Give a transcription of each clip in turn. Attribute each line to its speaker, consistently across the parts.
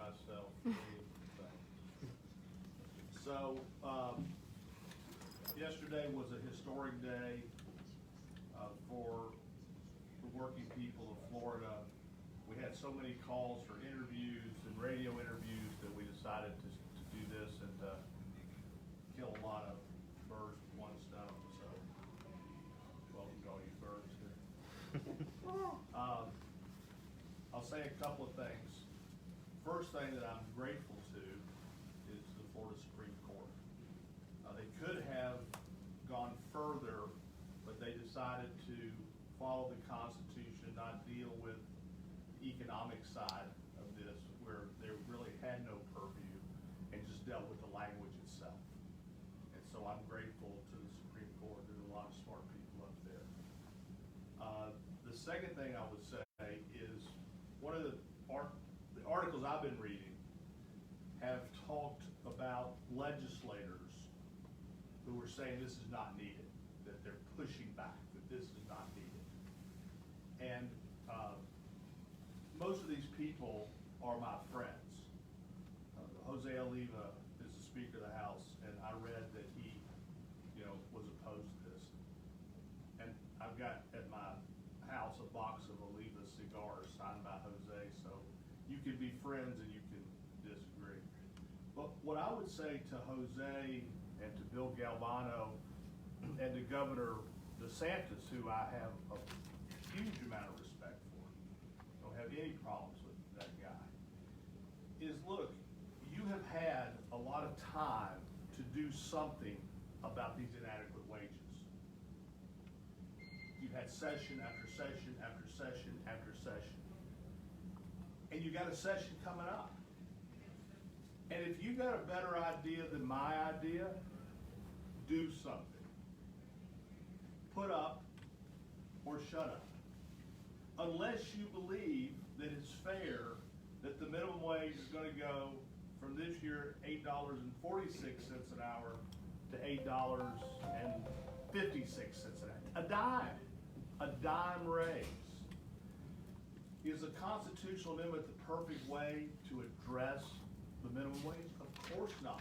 Speaker 1: myself. So, yesterday was a historic day for the working people of Florida. We had so many calls for interviews and radio interviews that we decided to do this and kill a lot of birds with one stone. So, welcome to all you birds here. I'll say a couple of things. First thing that I'm grateful to is the Florida Supreme Court. They could have gone further, but they decided to follow the Constitution, not deal with the economic side of this, where they really had no purview, and just dealt with the language itself. And so I'm grateful to the Supreme Court. There's a lot of smart people up there. The second thing I would say is one of the articles I've been reading have talked about legislators who are saying this is not needed, that they're pushing back, that this is not needed. And most of these people are my friends. Jose Oliva is the Speaker of the House, and I read that he, was opposed to this. And I've got at my house a box of Oliva cigars signed by Jose, so you can be friends and you can disagree. But what I would say to Jose and to Bill Galvano and to Governor DeSantis, who I have a huge amount of respect for, don't have any problems with that guy, is look, you have had a lot of time to do something about these inadequate wages. You've had session after session after session after session. And you got a session coming up. And if you got a better idea than my idea, do something. Put up or shut up. Unless you believe that it's fair that the minimum wage is going to go from this year $8.46 an hour to $8.56 an hour. A dime raise. Is a constitutional amendment the perfect way to address the minimum wage? Of course not.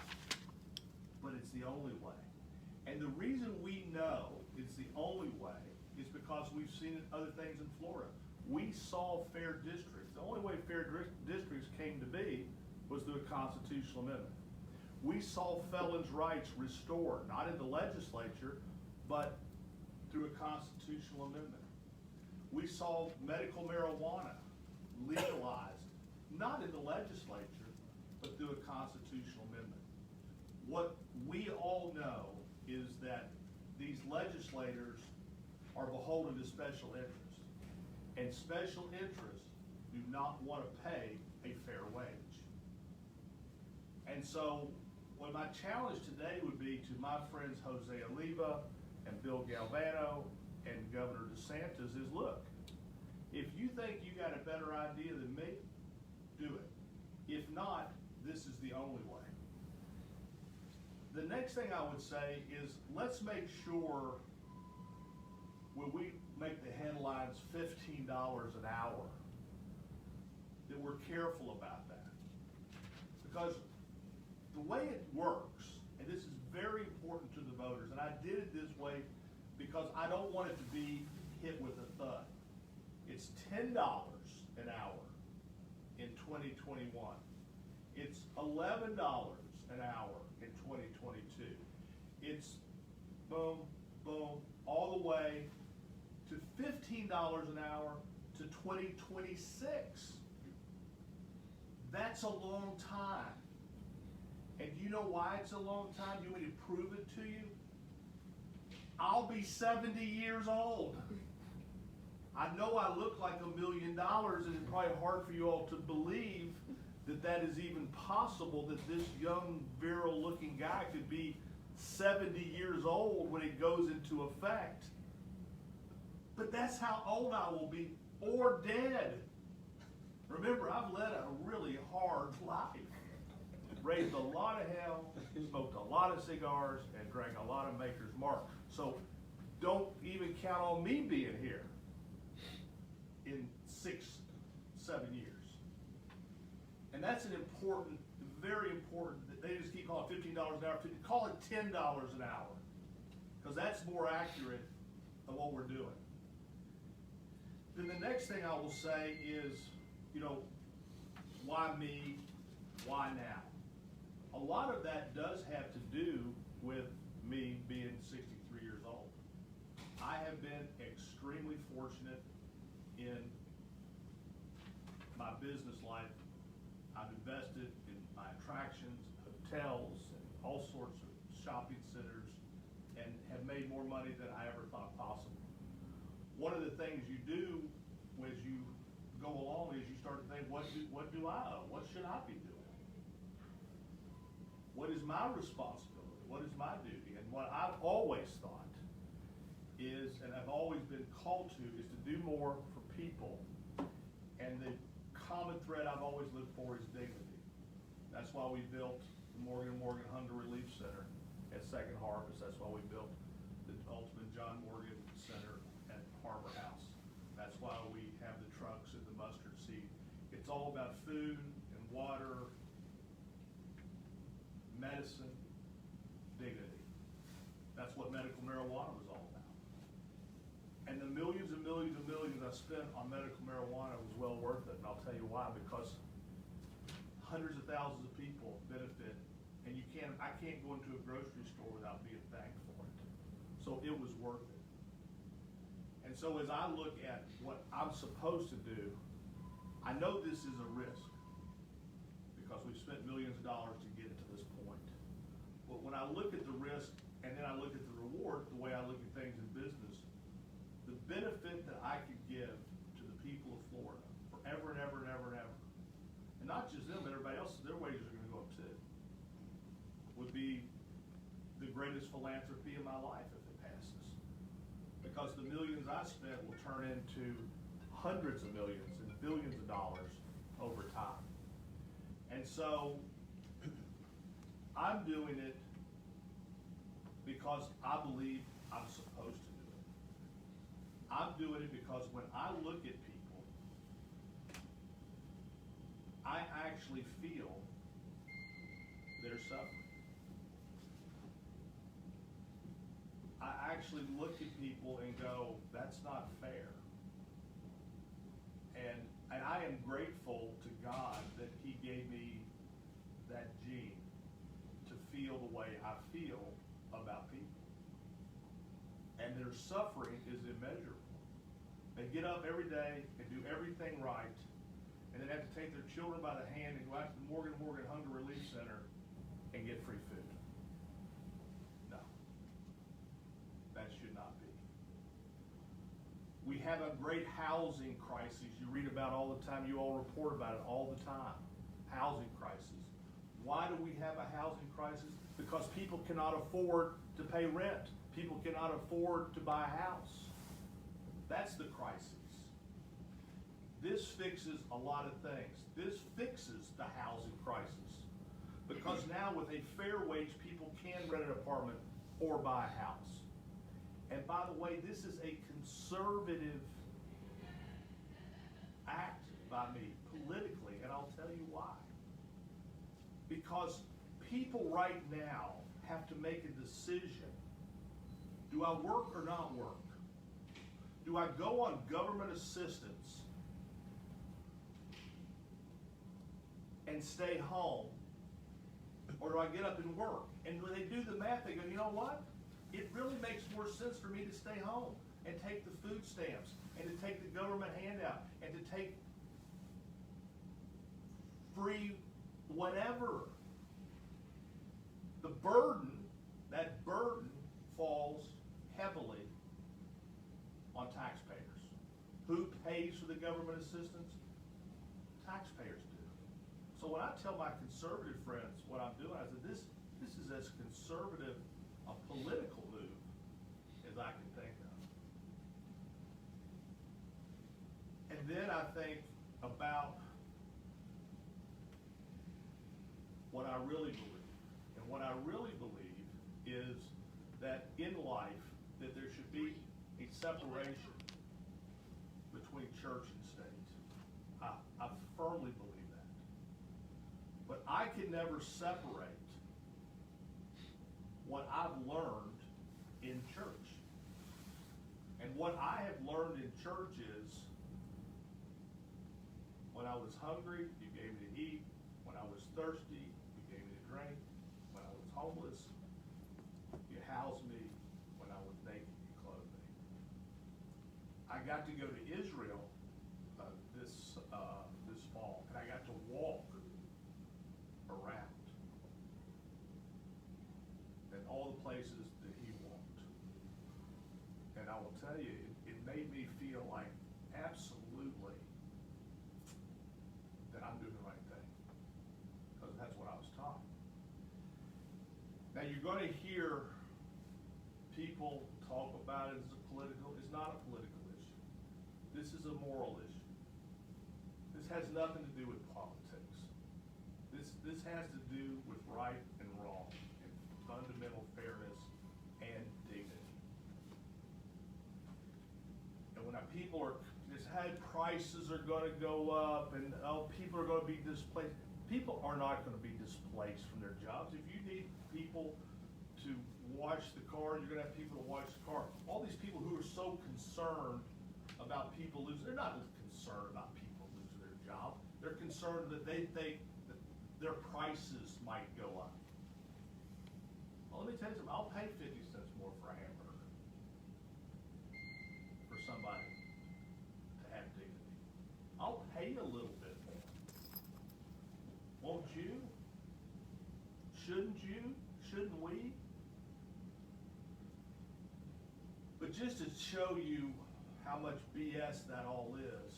Speaker 1: But it's the only way. And the reason we know it's the only way is because we've seen other things in Florida. We saw fair districts. The only way fair districts came to be was through a constitutional amendment. We saw felons' rights restored, not in the legislature, but through a constitutional amendment. We saw medical marijuana legalized, not in the legislature, but through a constitutional amendment. What we all know is that these legislators are beholden to special interests, and special interests do not want to pay a fair wage. And so, what my challenge today would be to my friends Jose Oliva and Bill Galvano and Governor DeSantis is, look, if you think you got a better idea than me, do it. If not, this is the only way. The next thing I would say is let's make sure when we make the headlines $15 an hour, that we're careful about that. Because the way it works, and this is very important to the voters, and I did it this way because I don't want it to be hit with a thud. It's $10 an hour in 2021. It's $11 an hour in 2022. It's boom, boom, all the way to $15 an hour to 2026. That's a long time. And do you know why it's a long time? You want me to prove it to you? I'll be 70 years old. I know I look like $1 million, and it's probably hard for you all to believe that that is even possible, that this young, virile-looking guy could be 70 years old when it goes into effect. But that's how old I will be, or dead. Remember, I've led a really hard life. Raised a lot of hell, smoked a lot of cigars, and drank a lot of Maker's Mark. So don't even count on me being here in 6-7 years. And that's an important, very important, they just keep calling it $15 an hour, call it $10 an hour. Because that's more accurate than what we're doing. Then the next thing I will say is, why me, why now? A lot of that does have to do with me being 63 years old. I have been extremely fortunate in my business life. I've invested in my attractions, hotels, and all sorts of shopping centers, and have made more money than I ever thought possible. One of the things you do as you go along is you start to think, what do I owe? What should I be doing? What is my responsibility? What is my duty? And what I've always thought is, and I've always been called to, is to do more for people. And the common thread I've always lived for is dignity. That's why we built the Morgan & Morgan Hunger Relief Center at Second Harvest. That's why we built the Ultimate John Morgan Center at Harbor House. That's why we have the trucks and the mustard seed. It's all about food and water, medicine, dignity. That's what medical marijuana was all about. And the millions and millions and millions I spent on medical marijuana was well worth it, and I'll tell you why. Because hundreds of thousands of people benefit, and I can't go into a grocery store without being thanked for it. So it was worth it. And so as I look at what I'm supposed to do, I know this is a risk because we've spent millions of dollars to get it to this point. But when I look at the risk and then I look at the reward, the way I look at things in business, the benefit that I could give to the people of Florida forever and ever and ever and ever, and not just them, but everybody else, their wages are going to go up too, would be the greatest philanthropy in my life if it passes. Because the millions I spent will turn into hundreds of millions and billions of dollars over time. And so I'm doing it because I believe I'm supposed to do it. I'm doing it because when I look at people, I actually feel their suffering. I actually look at people and go, that's not fair. And I am grateful to God that He gave me that gene to feel the way I feel about people. And their suffering is immeasurable. They get up every day and do everything right, and then have to take their children by the hand and go out to the Morgan & Morgan Hunger Relief Center and get free food. No. That should not be. We have a great housing crisis. You read about all the time. You all report about it all the time. Housing crisis. Why do we have a housing crisis? Because people cannot afford to pay rent. People cannot afford to buy a house. That's the crisis. This fixes a lot of things. This fixes the housing crisis. Because now with a fair wage, people can rent an apartment or buy a house. And by the way, this is a conservative act by me politically, and I'll tell you why. Because people right now have to make a decision. Do I work or not work? Do I go on government assistance and stay home? Or do I get up and work? And when they do the math, they go, you know what? It really makes more sense for me to stay home and take the food stamps and to take the government handout and to take free whatever. The burden, that burden falls heavily on taxpayers. Who pays for the government assistance? Taxpayers do. So when I tell my conservative friends what I'm doing, I said, this is as conservative a political move as I can think of. And then I think about what I really believe. And what I really believe is that in life, that there should be a separation between church and state. I firmly believe that. I can never separate what I've learned in church. And what I have learned in church is, when I was hungry, you gave me to eat. When I was thirsty, you gave me to drink. When I was homeless, you housed me. When I was naked, you clothed me. I got to go to Israel this fall, and I got to walk around in all the places that he walked. And I will tell you, it made me feel like absolutely that I'm doing the right thing, because that's what I was taught. Now you're going to hear people talk about it as a political. It's not a political issue. This is a moral issue. This has nothing to do with politics. This has to do with right and wrong and fundamental fairness and dignity. And when people are just, hey, prices are going to go up, and people are going to be displaced. People are not going to be displaced from their jobs. If you need people to wash the car, you're going to have people to wash the car. All these people who are so concerned about people losing, they're not concerned about people losing their job. They're concerned that they think that their prices might go up. Well, let me tell you something. I'll pay 50 cents more for a hamburger for somebody to have dignity. I'll pay a little bit more. Won't you? Shouldn't you? Shouldn't we? But just to show you how much BS that all is,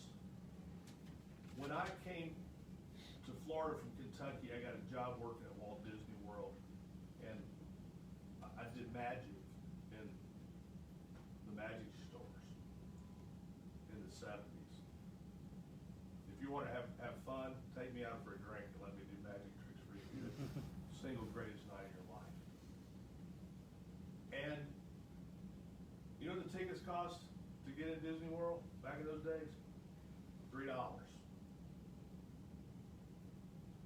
Speaker 1: when I came to Florida from Kentucky, I got a job working at Walt Disney World, and I did magic in the magic stores in the 70s. If you want to have fun, take me out for a drink and let me do magic tricks for you. Single greatest night of your life. And you know what the tickets cost to get in Disney World back in those days? $3.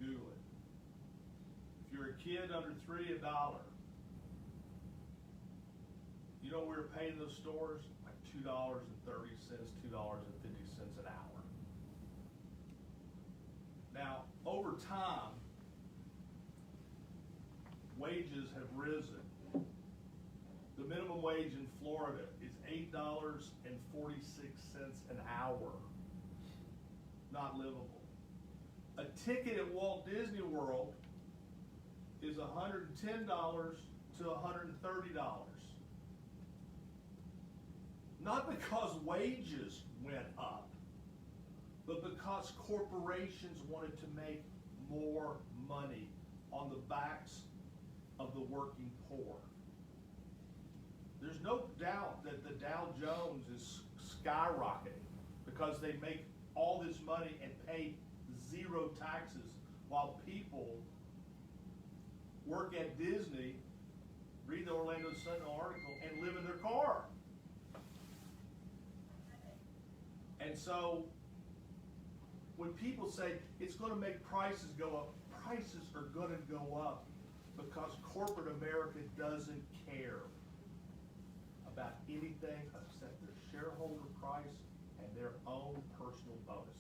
Speaker 1: Google it. If you're a kid under $3, $1. You know we were paying those stores like $2.30, $2.50 an hour. Now, over time, wages have risen. The minimum wage in Florida is $8.46 an hour. Not livable. A ticket at Walt Disney World is $110 to $130. Not because wages went up, but because corporations wanted to make more money on the backs of the working poor. There's no doubt that the Dow Jones is skyrocketing because they make all this money and pay zero taxes, while people work at Disney, read the Orlando Sun article, and live in their car. And so when people say it's going to make prices go up, prices are going to go up because corporate America doesn't care about anything except their shareholder price and their own personal bonuses.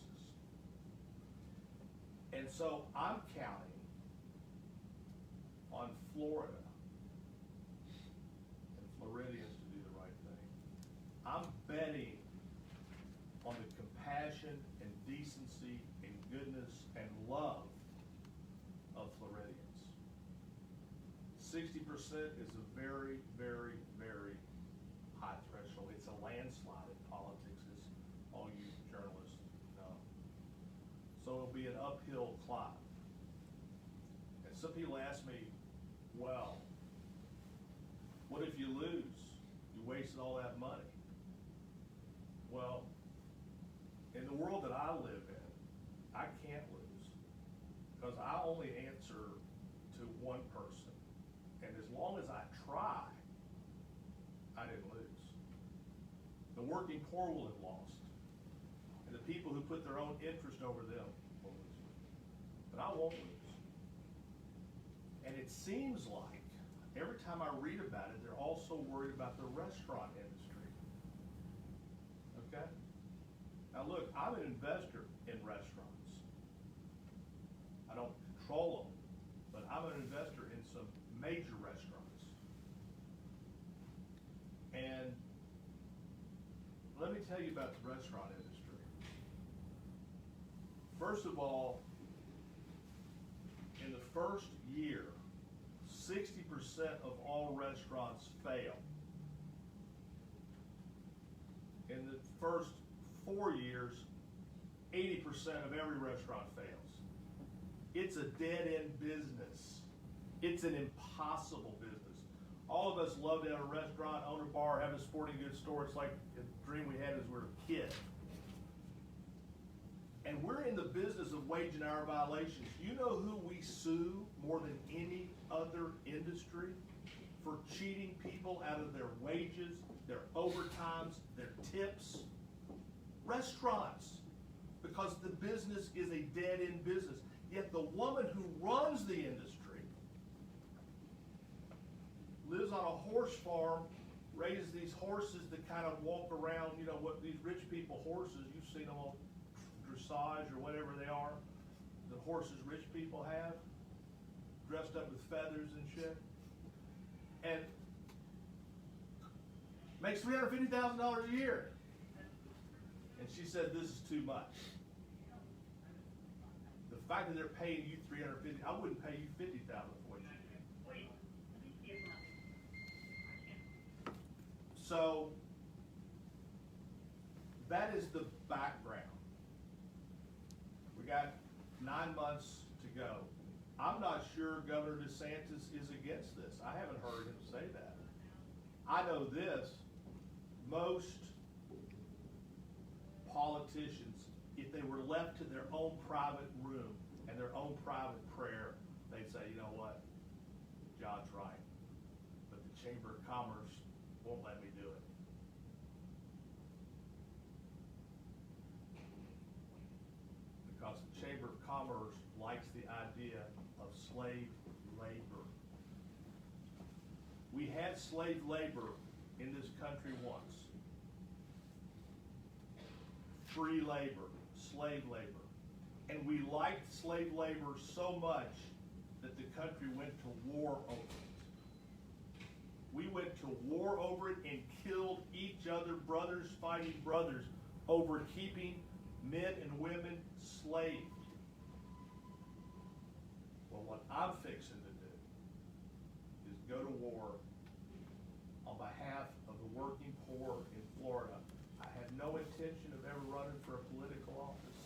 Speaker 1: And so I'm counting on Florida and Floridians to do the right thing. I'm betting on the compassion and decency and goodness and love of Floridians. 60% is a very, very, very high threshold. It's a landslide in politics, as all you journalists know. So it'll be an uphill climb. And some people ask me, well, what if you lose? You wasted all that money. Well, in the world that I live in, I can't lose because I only answer to one person. And as long as I try, I didn't lose. The working poor will have lost. And the people who put their own interest over them will lose. But I won't lose And it seems like every time I read about it, they're also worried about the restaurant industry. Okay? Now look, I'm an investor in restaurants. I don't control them, but I'm an investor in some major restaurants. And let me tell you about the restaurant industry. First of all, in the first year, 60% of all restaurants fail. In the first 4 years, 80% of every restaurant fails. It's a dead-end business. It's an impossible business. All of us love to have a restaurant, own a bar, have a sporting goods store. It's like a dream we had as we were a kid. And we're in the business of wage and hour violations. You know who we sue more than any other industry for cheating people out of their wages, their overtimes, their tips? Restaurants. Because the business is a dead-end business. Yet the woman who runs the industry lives on a horse farm, raises these horses that kind of walk around, you know, what these rich people horses, you've seen them on dressage or whatever they are, the horses rich people have, dressed up with feathers and shit, and makes $350,000 a year. And she said, this is too much. The fact that they're paying you $350,000, I wouldn't pay you $50,000 for it. So that is the background. We got 9 months to go. I'm not sure Governor DeSantis is against this. I haven't heard him say that. I know this, most politicians, if they were left to their own private room and their own private prayer, they'd say, you know what, John's right, but the Chamber of Commerce won't let me do it. Because the Chamber of Commerce likes the idea of slave labor. We had slave labor in this country once. Free labor, slave labor. And we liked slave labor so much that the country went to war over it. We went to war over it and killed each other, brothers fighting brothers, over keeping men and women slaves. Well, what I'm fixing to do is go to war on behalf of the working poor in Florida. I have no intention of ever running for a political office.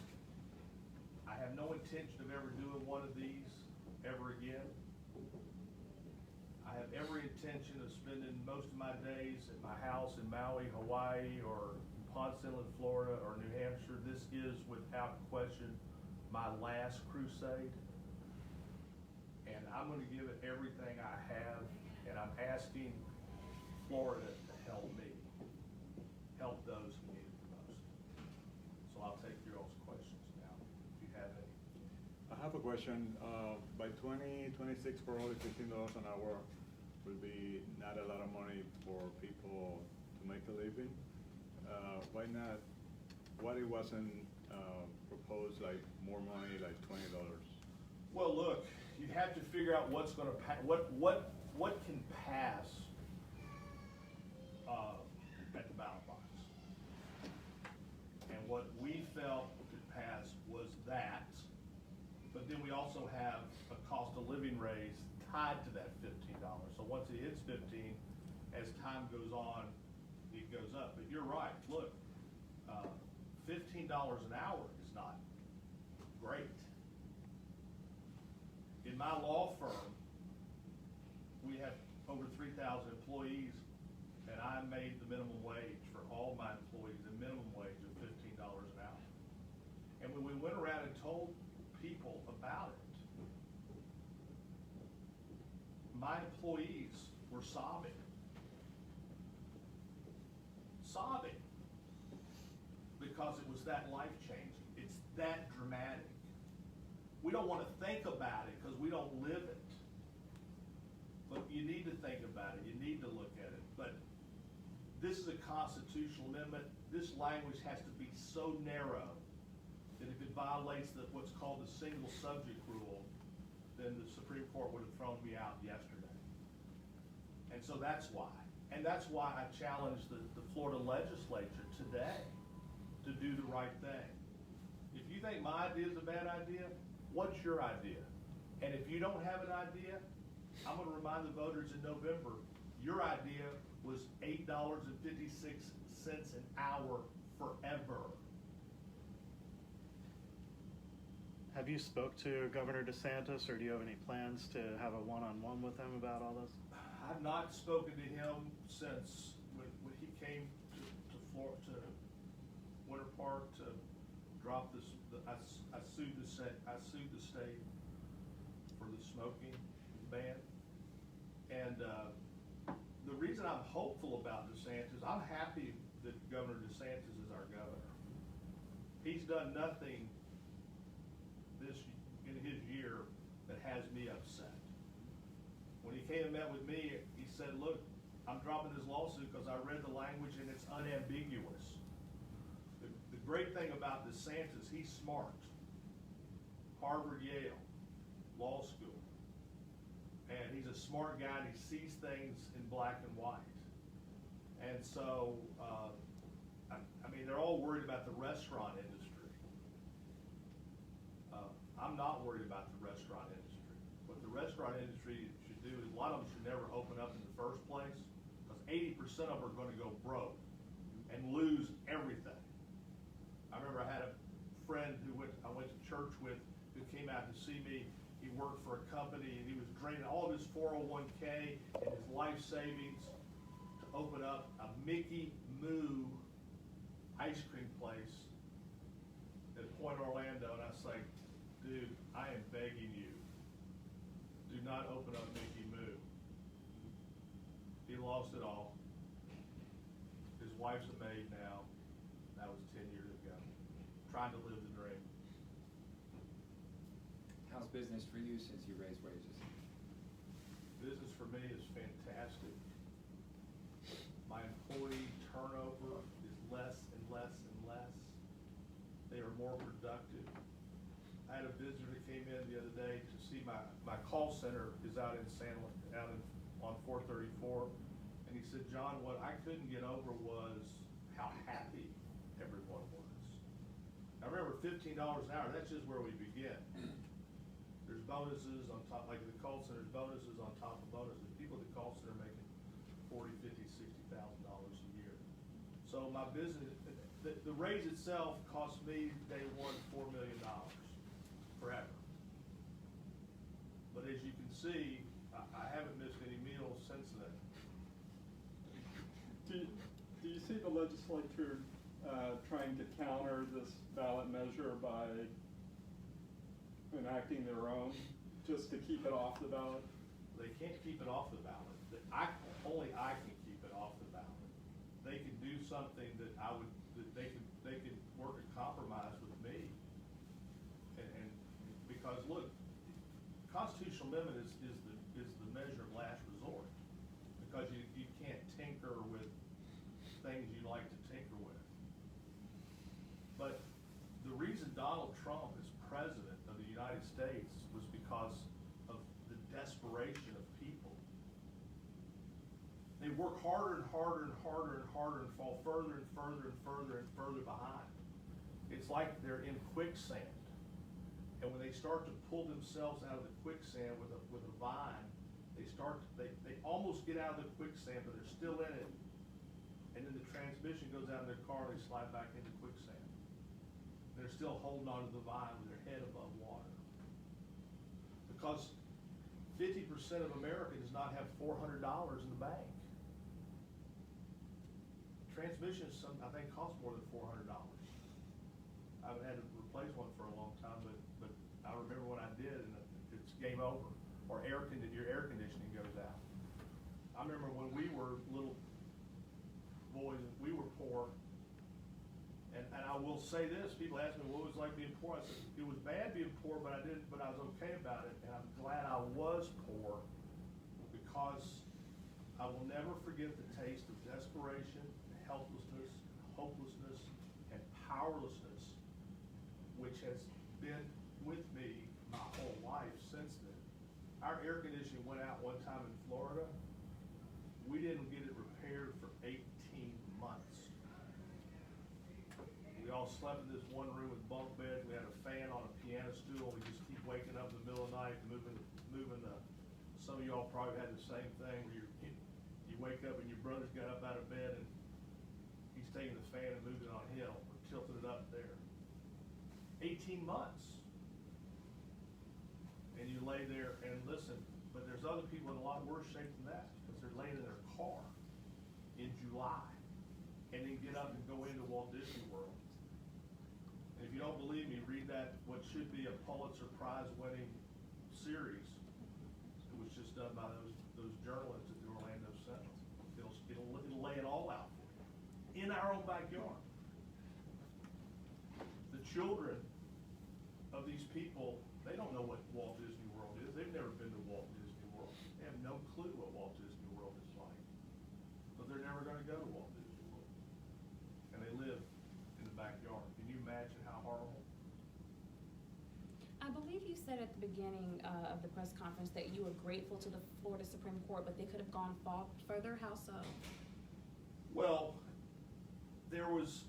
Speaker 1: I have no intention of ever doing one of these ever again. I have every intention of spending most of my days at my house in Maui, Hawaii, or Ponce Inlet, Florida, or New Hampshire. This is, without question, my last crusade. And I'm going to give it everything I have, and I'm asking Florida to help me, help those who need it the most. So I'll take your all's questions now, if you have any.
Speaker 2: I have a question. By 2026, probably $15 an hour will be not a lot of money for people to make a living. Why not? Why it wasn't proposed like more money, like $20?
Speaker 1: Well, look, you have to figure out what's going to what can pass at the ballot box. And what we felt could pass was that, but then we also have a cost of living raise tied to that $15. So once it hits 15, as time goes on, it goes up. But you're right. Look, $15 an hour is not great. In my law firm, we have over 3,000 employees, and I made the minimum wage for all my employees, a minimum wage of $15 an hour. And when we went around and told people about it, my employees were sobbing. Sobbing. Because it was that life-changing. It's that dramatic. We don't want to think about it because we don't live it. So you need to think about it, you need to look at it, but this is a constitutional amendment. This language has to be so narrow that if it violates what's called the single subject rule, then the Supreme Court would have thrown me out yesterday. And so that's why. And that's why I challenged the Florida legislature today to do the right thing. If you think my idea is a bad idea, what's your idea? And if you don't have an idea, I'm going to remind the voters in November, your idea was $8.56 an hour forever.
Speaker 3: Have you spoke to Governor DeSantis, or do you have any plans to have a one-on-one with him about all this?
Speaker 1: I've not spoken to him since when he came to Florida, to Winter Park to drop this. I sued the state for the smoking ban, and the reason I'm hopeful about DeSantis, I'm happy that Governor DeSantis is our governor. He's done nothing in his year that has me upset. When he came and met with me, he said, look, I'm dropping this lawsuit because I read the language and it's unambiguous. The great thing about DeSantis, he's smart. Harvard, Yale, law school. And he's a smart guy and he sees things in black and white. And so, I mean, they're all worried about the restaurant industry. I'm not worried about the restaurant industry. What the restaurant industry should do is, a lot of them should never open up in the first place, because 80% of them are going to go broke and lose everything. I remember I had a friend I went to church with who came out to see me. He worked for a company and he was draining all of his 401k and his life savings to open up a Mickey Moo ice cream place at Point Orlando, and I was like, dude, I am begging you, do not open up Mickey Moo. He lost it all. His wife's a maid now. That was 10 years ago. Trying to live the dream.
Speaker 4: How's business for you since you raised wages?
Speaker 1: Business for me is fantastic. My employee turnover is less and less and less. They are more productive. I had a visitor that came in the other day to see my call center is out in on 434, and he said, John, what I couldn't get over was how happy everyone was. Now remember, $15 an hour, that's just where we begin. There's bonuses on top, like the call center's bonuses on top of bonuses. People at the call center are making $40,000, $50,000, $60,000 a year. So my business, the raise itself cost me day one $4 million forever. But as you can see, I haven't missed any meals since then.
Speaker 5: Do you see the legislature trying to counter this ballot measure by enacting their own just to keep it off the ballot?
Speaker 1: They can't keep it off the ballot. Only I can keep it off the ballot. They can do something that they could work a compromise with me. And because look, constitutional amendment is the measure of last resort, because you can't tinker with things you like to tinker with. But the reason Donald Trump is president of the United States was because of the desperation of people. They work harder and harder and harder and harder and fall further and further and further and further behind. It's like they're in quicksand. And when they start to pull themselves out of the quicksand with a vine, they almost get out of the quicksand, but they're still in it. And then the transmission goes out in their car and they slide back into quicksand. They're still holding onto the vine with their head above water. Because 50% of America does not have $400 in the bank. Transmissions, I think, cost more than $400. I haven't had to replace one for a long time, but I remember when I did, and it's game over. Or your air conditioning goes out. I remember when we were little boys, we were poor. And I will say this, people ask me what it was like being poor. I said, it was bad being poor, but I was okay about it. And I'm glad I was poor, because I will never forget the taste of desperation, and helplessness, and hopelessness, and powerlessness, which has been with me my whole life since then. Our air conditioning went out one time in Florida. We didn't get it repaired for 18 months. We all slept in this one room with bunk beds. We had a fan on a piano stool. We just keep waking up in the middle of the night, moving the. Some of y'all probably had the same thing where you wake up and your brother's got up out of bed and he's taking the fan and moving it on him or tilting it up there. 18 months. And you lay there and listen, but there's other people in a lot worse shape than that because they're laying in their car in July and then get up and go into Walt Disney World. And if you don't believe me, read that, what should be a Pulitzer Prize winning series. It was just done by those journalists at the Orlando Sentinel. It'll lay it all out for you in our own backyard. The children of these people, they don't know what Walt Disney World is. They've never been to Walt Disney World. They have no clue what Walt Disney World is like. But they're never going to go to Walt Disney World. And they live in the backyard. Can you imagine how horrible?
Speaker 6: I believe you said at the beginning of the press conference that you were grateful to the Florida Supreme Court, but they could have gone further. How so?
Speaker 1: Well, there was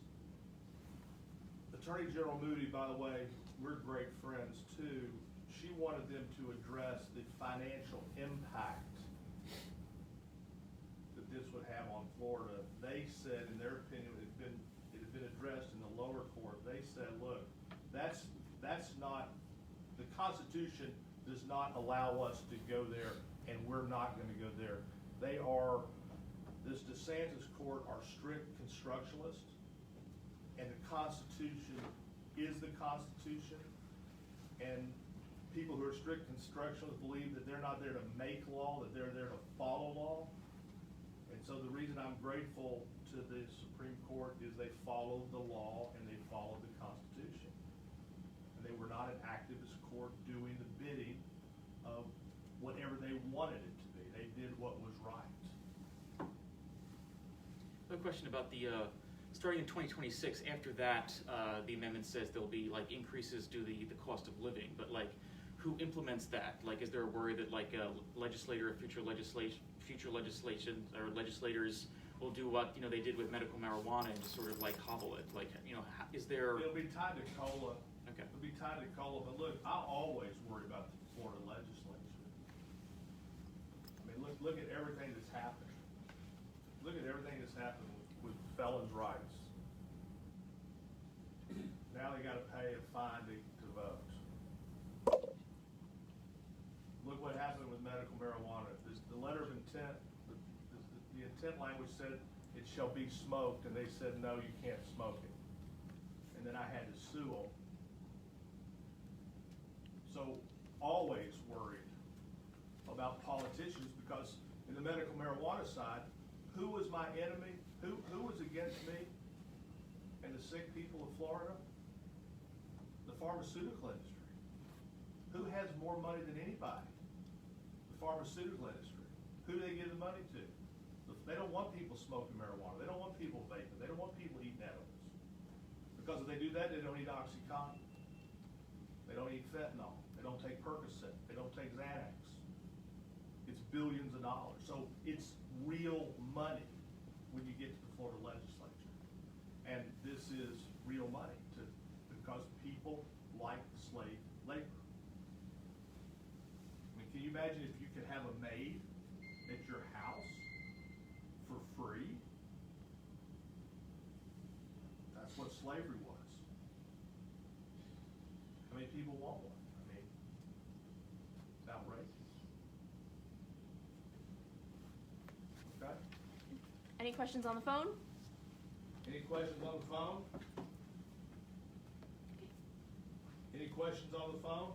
Speaker 1: Attorney General Moody, by the way, we're great friends too. She wanted them to address the financial impact that this would have on Florida. They said, in their opinion, it had been addressed in the lower court. They said, look, that's not, the Constitution does not allow us to go there, and we're not going to go there. This DeSantis court are strict constructionists, and the Constitution is the Constitution, and people who are strict constructionists believe that they're not there to make law, that they're there to follow law. And so the reason I'm grateful to the Supreme Court is they followed the law and they followed the Constitution. And they were not an activist court doing the bidding of whatever they wanted it to be. They did what was right.
Speaker 7: I have a question about the, starting in 2026, after that, the amendment says there'll be like increases due to the cost of living, but like, who implements that? Like, is there a worry that like a legislator or future legislation or legislators will do what, they did with medical marijuana and just sort of like hobble it? Like, is there?
Speaker 1: It'll be tied to COLA.
Speaker 7: Okay.
Speaker 1: It'll be tied to COLA, but look, I always worry about the Florida legislature. I mean, look at everything that's happened. Look at everything that's happened with felons' rights. Now they got to pay a fine to vote. Look what happened with medical marijuana. The letter of intent, the intent language said it shall be smoked, and they said, no, you can't smoke it. And then I had to sue them. So always worried about politicians, because in the medical marijuana side, who was my enemy? Who was against me and the sick people of Florida? The pharmaceutical industry. Who has more money than anybody? The pharmaceutical industry. Who do they give the money to? They don't want people smoking marijuana. They don't want people vaping. They don't want people eating edibles. Because if they do that, they don't eat OxyContin. They don't eat fentanyl. They don't take Percocet. They don't take Xanax. It's billions of dollars. So it's real money when you get to the Florida legislature. And this is real money because people like slave labor. I mean, can you imagine if you could have a maid at your house for free? That's what slavery was. How many people want one? I mean, it's outrageous. Okay?
Speaker 6: Any questions on the phone?
Speaker 1: Any questions on the phone? Any questions on the phone?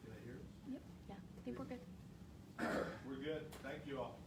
Speaker 1: Can they hear us?
Speaker 6: Yep. Yeah, I think we're good.
Speaker 1: We're good. Thank you all.